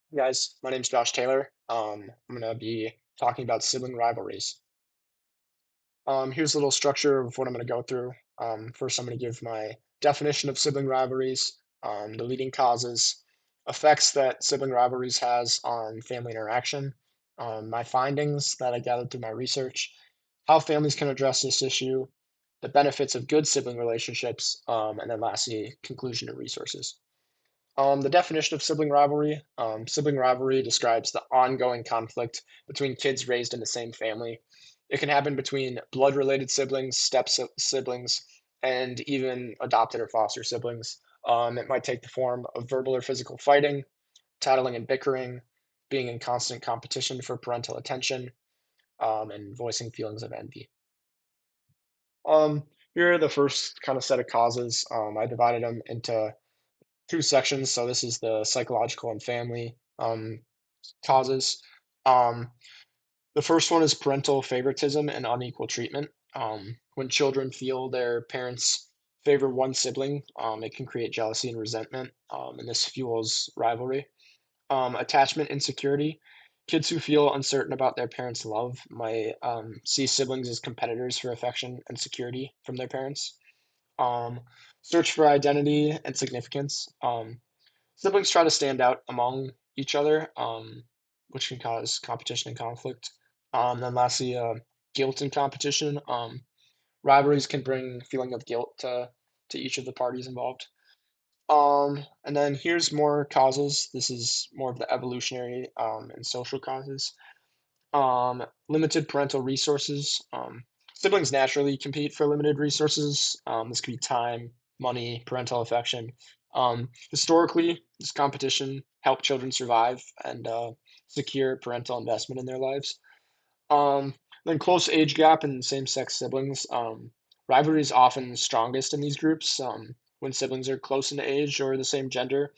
Hey guys, my name's Josh Taylor. I'm gonna be talking about sibling rivalries. Here's a little structure of what I'm gonna go through. First, I'm gonna give my definition of sibling rivalries, the leading causes, effects that sibling rivalries has on family interaction, my findings that I gathered through my research, how families can address this issue, the benefits of good sibling relationships, and then lastly, conclusion and resources. The definition of sibling rivalry describes the ongoing conflict between kids raised in the same family. It can happen between blood related siblings, siblings, and even adopted or foster siblings. It might take the form of verbal or physical fighting, tattling and bickering, being in constant competition for parental attention, and voicing feelings of envy. Here are the first kind of set of causes. I divided them into two sections. So this is the psychological and family causes. Um, the first one is parental favoritism and unequal treatment. When children feel their parents favor one sibling, it can create jealousy and resentment, and this fuels rivalry. Attachment insecurity. Kids who feel uncertain about their parents' love might see siblings as competitors for affection and security from their parents. Um, Search for identity and significance. Siblings try to stand out among each other, which can cause competition and conflict. Then lastly, guilt and competition. Rivalries can bring feeling of guilt to each of the parties involved. And then here's more causes. This is more of the evolutionary and social causes. Limited parental resources. Siblings naturally compete for limited resources. This could be time, money, parental affection. Historically, this competition helped children survive and secure parental investment in their lives. Um, then close age gap and same-sex siblings. Rivalry is often strongest in these groups when siblings are close in age or the same gender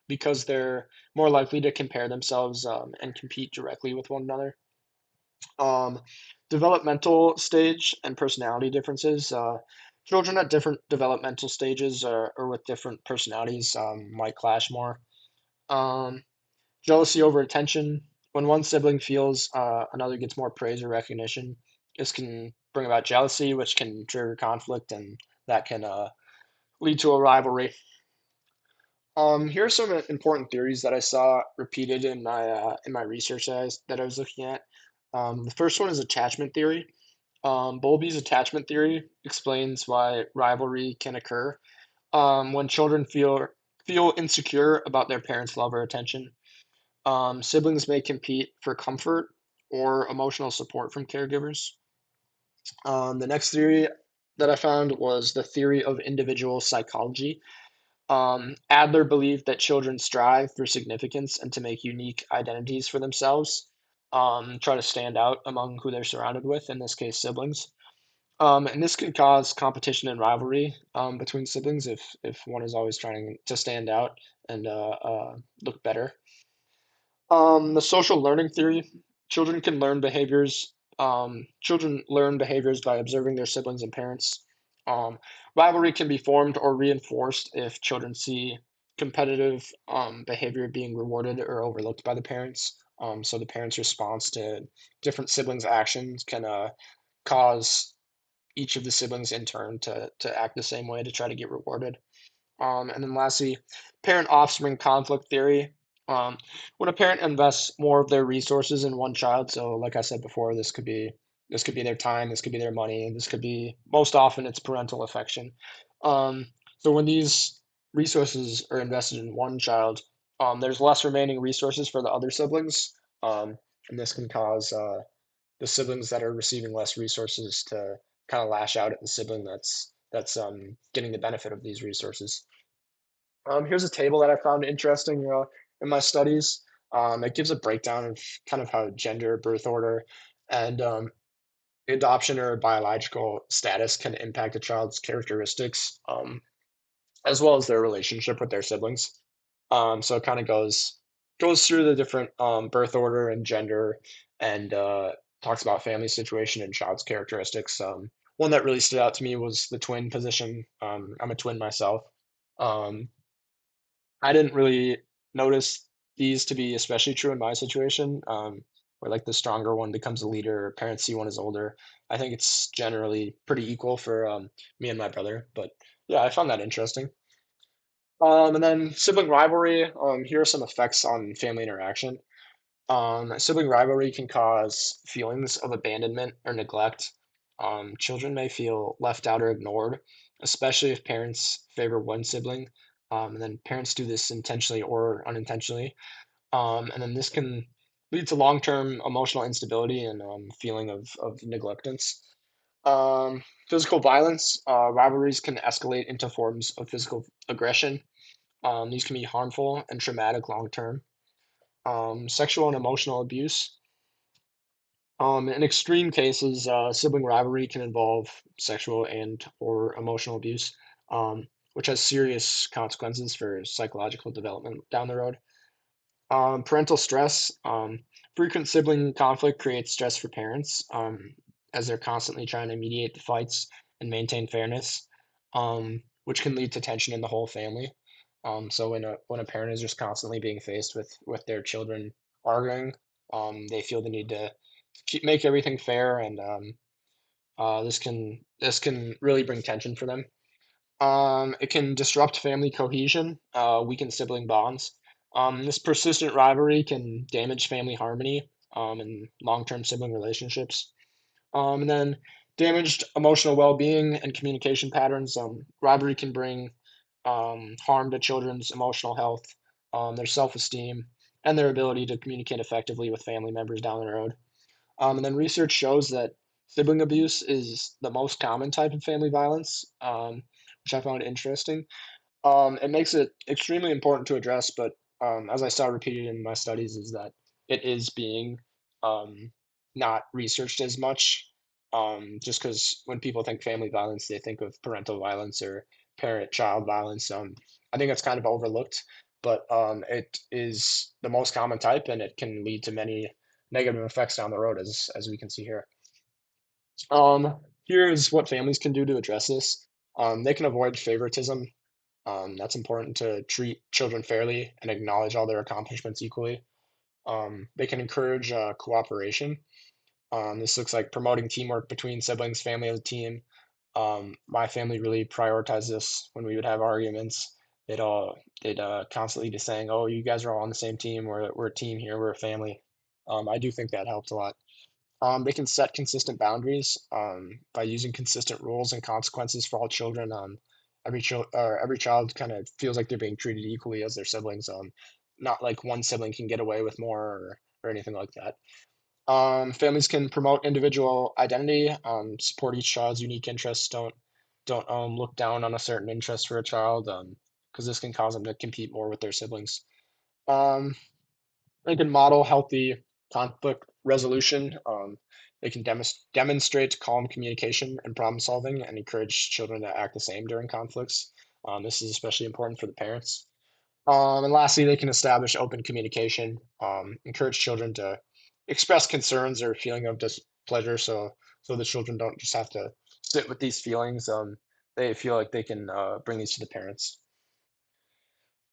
because they're more likely to compare themselves and compete directly with one another. Um, Developmental stage and personality differences. Children at different developmental stages or with different personalities might clash more. Um, Jealousy over attention. When one sibling feels another gets more praise or recognition, this can bring about jealousy, which can trigger conflict, and that can lead to a rivalry. Here are some important theories that I saw repeated in my research that I was looking at. The first one is attachment theory. Bowlby's attachment theory explains why rivalry can occur when children feel insecure about their parents' love or attention. Siblings may compete for comfort or emotional support from caregivers. The next theory that I found was the theory of individual psychology. Adler believed that children strive for significance and to make unique identities for themselves, try to stand out among who they're surrounded with, in this case, siblings. And this can cause competition and rivalry between siblings if one is always trying to stand out and look better. The social learning theory. Children learn behaviors by observing their siblings and parents. Um, Rivalry can be formed or reinforced if children see competitive behavior being rewarded or overlooked by the parents. So the parents' response to different siblings' actions can cause each of the siblings in turn to act the same way to try to get rewarded. And then lastly, parent-offspring conflict theory. When a parent invests more of their resources in one child, so like I said before, this could be their time, this could be their money, this could be most often it's parental affection. So when these resources are invested in one child, there's less remaining resources for the other siblings, and this can cause the siblings that are receiving less resources to kind of lash out at the sibling that's getting the benefit of these resources. Here's a table that I found interesting in my studies. It gives a breakdown of kind of how gender, birth order, and adoption or biological status can impact a child's characteristics, as well as their relationship with their siblings. So it kind of goes through the different birth order and gender, and talks about family situation and child's characteristics. One that really stood out to me was the twin position. I'm a twin myself. Um, I didn't really notice these to be especially true in my situation, where like the stronger one becomes a leader, or parents see one as older. I think it's generally pretty equal for me and my brother. But yeah, I found that interesting. And then sibling rivalry. Here are some effects on family interaction. Sibling rivalry can cause feelings of abandonment or neglect. Children may feel left out or ignored, especially if parents favor one sibling. And then parents do this intentionally or unintentionally. And then this can lead to long-term emotional instability and feeling of neglectance. Physical violence. Rivalries can escalate into forms of physical aggression. These can be harmful and traumatic long term. Sexual and emotional abuse. In extreme cases, sibling rivalry can involve sexual and or emotional abuse, which has serious consequences for psychological development down the road. Parental stress. Frequent sibling conflict creates stress for parents, as they're constantly trying to mediate the fights and maintain fairness, which can lead to tension in the whole family. So when a parent is just constantly being faced with their children arguing, they feel the need to make everything fair, and this can really bring tension for them. It can disrupt family cohesion, weaken sibling bonds. This persistent rivalry can damage family harmony, and long-term sibling relationships. And then damaged emotional well-being and communication patterns. Rivalry can bring harm to children's emotional health, their self-esteem, and their ability to communicate effectively with family members down the road. And then research shows that sibling abuse is the most common type of family violence, which I found interesting. It makes it extremely important to address, but as I saw repeated in my studies, is that it is being um, not researched as much. Just because when people think family violence, they think of parental violence or parent-child violence. I think that's kind of overlooked, but it is the most common type, and it can lead to many negative effects down the road, as we can see here. Here is what families can do to address this. They can avoid favoritism. That's important to treat children fairly and acknowledge all their accomplishments equally. They can encourage cooperation. This looks like promoting teamwork between siblings, family as a team. My family really prioritized this when we would have arguments. They'd constantly be saying, "Oh, you guys are all on the same team. We're a team here. We're a family." I do think that helped a lot. They can set consistent boundaries by using consistent rules and consequences for all children. Every child kind of feels like they're being treated equally as their siblings. Not like one sibling can get away with more or anything like that. Families can promote individual identity, support each child's unique interests. Don't look down on a certain interest for a child, because this can cause them to compete more with their siblings. Um, they can model healthy conflict resolution. They can demonstrate calm communication and problem solving and encourage children to act the same during conflicts. This is especially important for the parents. And lastly, they can establish open communication, encourage children to express concerns or feeling of displeasure, so the children don't just have to sit with these feelings. They feel like they can bring these to the parents.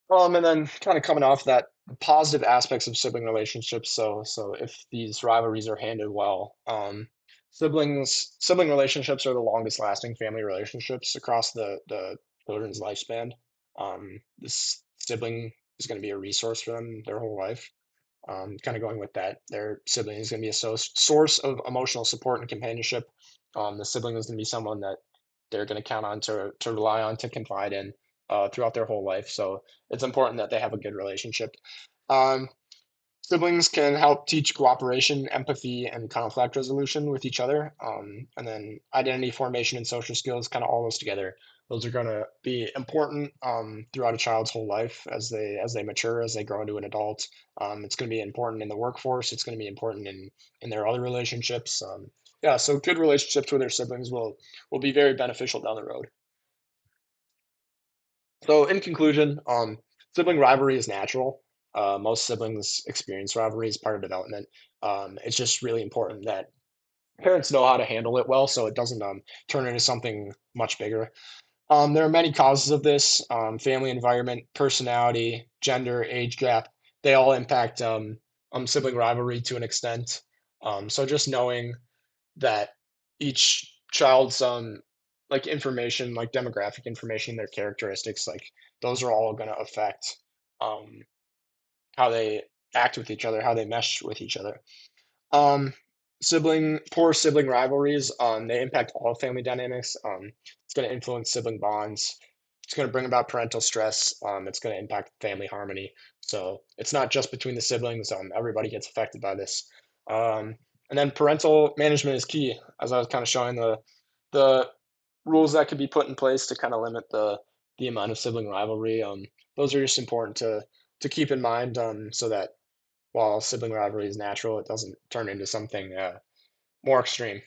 And then kind of coming off that, positive aspects of sibling relationships. So if these rivalries are handled well, sibling relationships are the longest lasting family relationships across the children's lifespan. This sibling is going to be a resource for them their whole life. Kind of going with that, their sibling is going to be a source of emotional support and companionship. The sibling is going to be someone that they're going to count on to rely on to confide in throughout their whole life. So it's important that they have a good relationship. Um, Siblings can help teach cooperation, empathy, and conflict resolution with each other. And then identity formation and social skills, kind of all those together. Those are going to be important throughout a child's whole life as they mature, as they grow into an adult. It's going to be important in the workforce. It's going to be important in their other relationships. Yeah, so good relationships with their siblings will be very beneficial down the road. So in conclusion, sibling rivalry is natural. Most siblings experience rivalry as part of development. It's just really important that parents know how to handle it well, so it doesn't turn into something much bigger. There are many causes of this: family environment, personality, gender, age gap, they all impact sibling rivalry to an extent. So just knowing that each child's like information, like demographic information, their characteristics, like those are all going to affect um, how they act with each other, how they mesh with each other. Um, poor sibling rivalries, they impact all family dynamics. It's going to influence sibling bonds. It's going to bring about parental stress. It's going to impact family harmony. So it's not just between the siblings. Everybody gets affected by this. Um, and then parental management is key, as I was kind of showing the rules that could be put in place to kind of limit the amount of sibling rivalry. Those are just important to keep in mind, so that while sibling rivalry is natural, it doesn't turn into something more extreme.